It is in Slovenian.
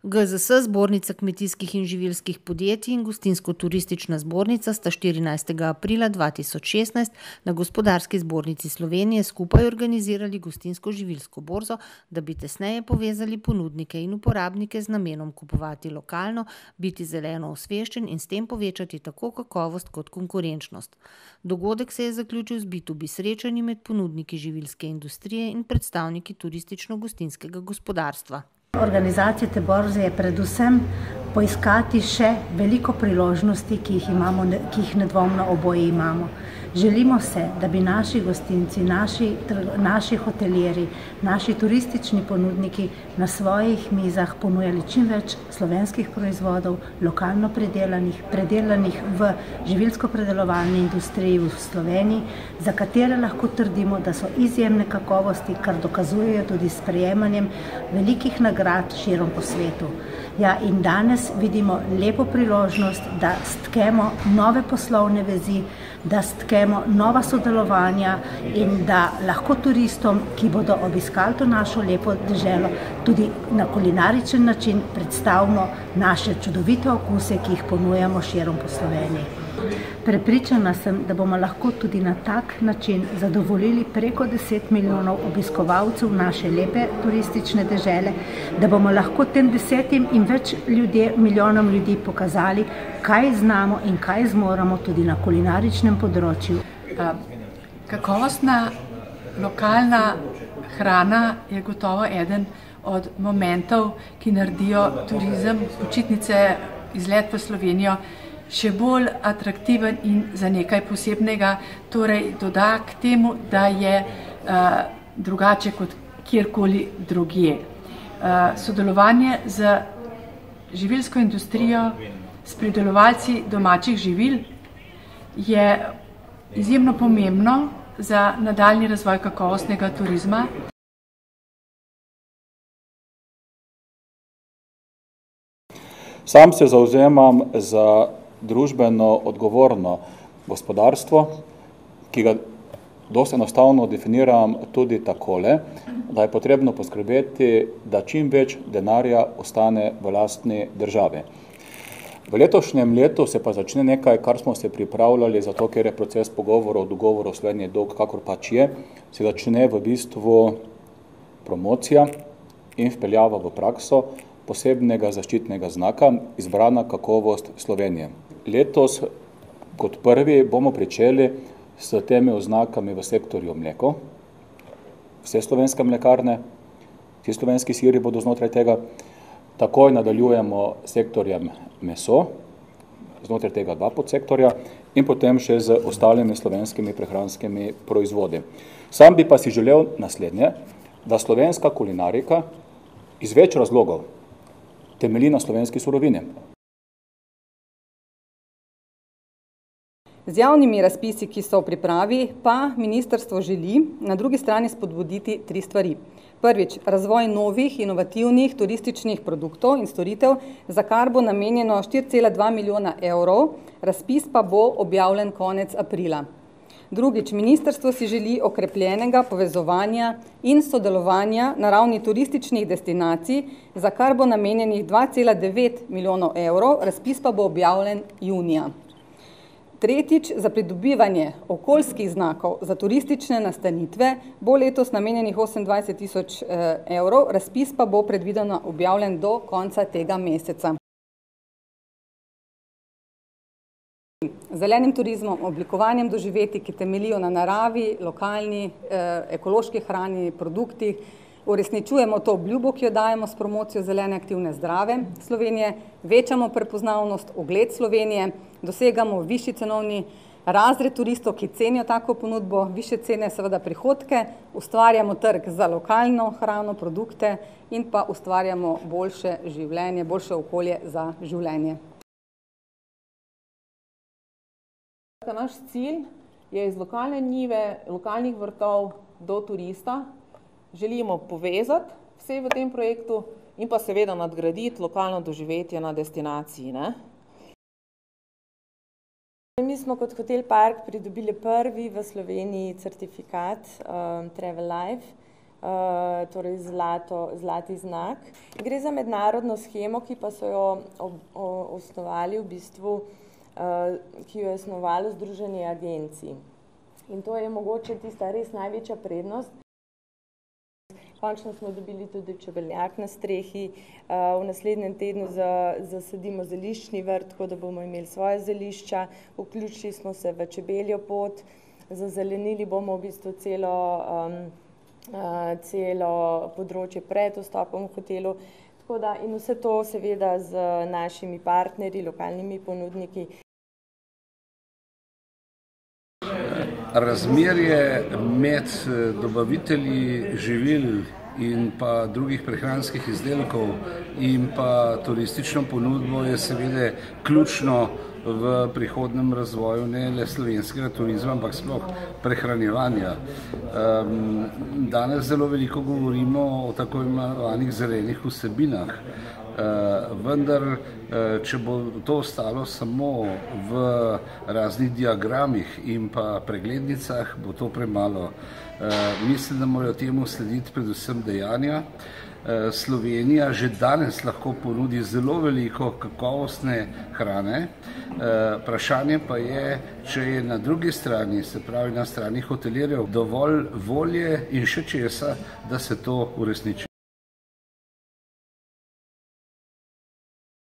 GZS, Zbornica kmetijskih in živilskih podjetij in Gostinsko-turistična zbornica sta 14. aprila 2016 na Gospodarski zbornici Slovenije skupaj organizirali gostinsko-živilsko borzo, da bi tesneje povezali ponudnike in uporabnike z namenom kupovati lokalno, biti zeleno osveščen in s tem povečati tako kakovost kot konkurenčnost. Dogodek se je zaključil z B2B srečanji med ponudniki živilske industrije in predstavniki turistično-gostinskega gospodarstva. Organizacija te borze je predvsem poiskati še veliko priložnosti, ki jih nedvomno oboje imamo. Želimo se, da bi naši gostinci, naši hotelirji, naši turistični ponudniki na svojih mizah ponujali čim več slovenskih proizvodov, lokalno predelanih v živilsko-predelovalni industriji v Sloveniji, za katere lahko trdimo, da so izjemne kakovosti, kar dokazujejo tudi s sprejemanjem velikih nagrad širom po svetu. Ja, in danes vidimo lepo priložnost, da stkemo nove poslovne vezi, da stkemo nova sodelovanja in da lahko turistom, ki bodo obiskali to našo lepo deželo, tudi na kulinaričen način predstavimo naše čudovite okuse, ki jih ponujamo širom po Sloveniji. Prepričana sem, da bomo lahko tudi na tak način zadovoljili preko 10 milijonov obiskovalcev naše lepe turistične dežele, da bomo lahko tem 10 in več milijonom ljudi pokazali, kaj znamo in kaj zmoremo tudi na kulinaričnem področju. Kakovostna lokalna hrana je gotovo eden od momentov, ki naredijo turizem, počitnice, izlet v Slovenijo še bolj atraktiven in za nekaj posebnega, torej doda k temu, da je drugače kot kjerkoli drugje. Sodelovanje z živilsko industrijo, s pridelovalci domačih živil je izjemno pomembno za nadaljnji razvoj kakovostnega turizma. Sam se zavzemam za družbeno odgovorno gospodarstvo, ki ga dosti enostavno definiram tudi takole, da je potrebno poskrbeti, da čim več denarja ostane v lastni državi. V letošnjem letu se pa začne nekaj, kar smo se pripravljali, zato ker je proces dogovorov v Sloveniji dolg, kakor pač je, se začne v bistvu promocija in vpeljava v prakso posebnega zaščitnega znaka Izbrana kakovost Slovenije. Letos kot prvi bomo pričeli s temi oznakami v sektorju mleko. Vse slovenske mlekarne, vsi slovenski siri bodo znotraj tega. Takoj nadaljujemo sektorjem meso, znotraj tega 2 podsektorja in potem še z ostalimi slovenskimi prehranskimi proizvodi. Sam bi pa si želel naslednje, da slovenska kulinarika iz več razlogov temelji na slovenski surovini. Z javnimi razpisi, ki so v pripravi, pa ministrstvo želi na drugi strani spodbuditi 3 stvari. Prvič, razvoj novih, inovativnih turističnih produktov in storitev, za kar bo namenjeno 4,2 milijona evrov, razpis pa bo objavljen konec aprila. Drugič, ministrstvo si želi okrepljenega povezovanja in sodelovanja na ravni turističnih destinacij, za kar bo namenjenih 2,9 milijonov evrov, razpis pa bo objavljen junija. Tretjič, za pridobivanje okoljskih znakov za turistične nastanitve bo letos namenjenih 28 tisoč evrov, razpis pa bo predvideno objavljen do konca tega meseca. Zelenim turizmom, oblikovanjem doživetij, ki temeljijo na naravi, lokalni, ekološki hrani, produktih, uresničujemo to obljubo, ki jo dajemo s promocijo zelene, aktivne, zdrave Slovenije, večamo prepoznavnost, ugled Slovenije, dosegamo višji cenovni razred turistov, ki cenijo tako ponudbo, višje cene, seveda prihodke, ustvarjamo trg za lokalno hrano, produkte in pa ustvarjamo boljše življenje, boljše okolje za življenje. Naš cilj je iz lokalne njive, lokalnih vrtov do turista. Želimo povezati vse v tem projektu in pa seveda nadgraditi lokalno doživetje na destinaciji. Mi smo kot Hotel Park pridobili prvi v Sloveniji certifikat Travel Life. torej zlati znak. Gre za mednarodno shemo, ki pa so jo osnovali v bistvu, ki jo je osnovalo Združenje agencij. In to je mogoče tista res največja prednost. Končno smo dobili tudi čebeljak na strehi, v naslednjem tednu zasadimo zeliščni vrt, tako da bomo imeli svoje zelišča, vključili smo se v čebeljo pot, zazelenili bomo v bistvu celo področje pred vstopom v hotelu, tako da in vse to seveda z našimi partnerji, lokalnimi ponudniki. Razmerje med dobavitelji živil in pa drugih prehranskih izdelkov in pa turistično ponudbo je seveda ključno v prihodnem razvoju ne le slovenskega turizma, ampak sploh prehranjevanja. Danes zelo veliko govorimo o tako imenovanih zelenih vsebinah, vendar, če bo to ostalo samo v raznih diagramih in pa preglednicah, bo to premalo. Mislim, da morajo temu slediti predvsem dejanja. Slovenija že danes lahko ponudi zelo veliko kakovostne hrane. Vprašanje pa je, če je na drugi strani, se pravi na strani hotelirjev, dovolj volje in še česa, da se to uresniči.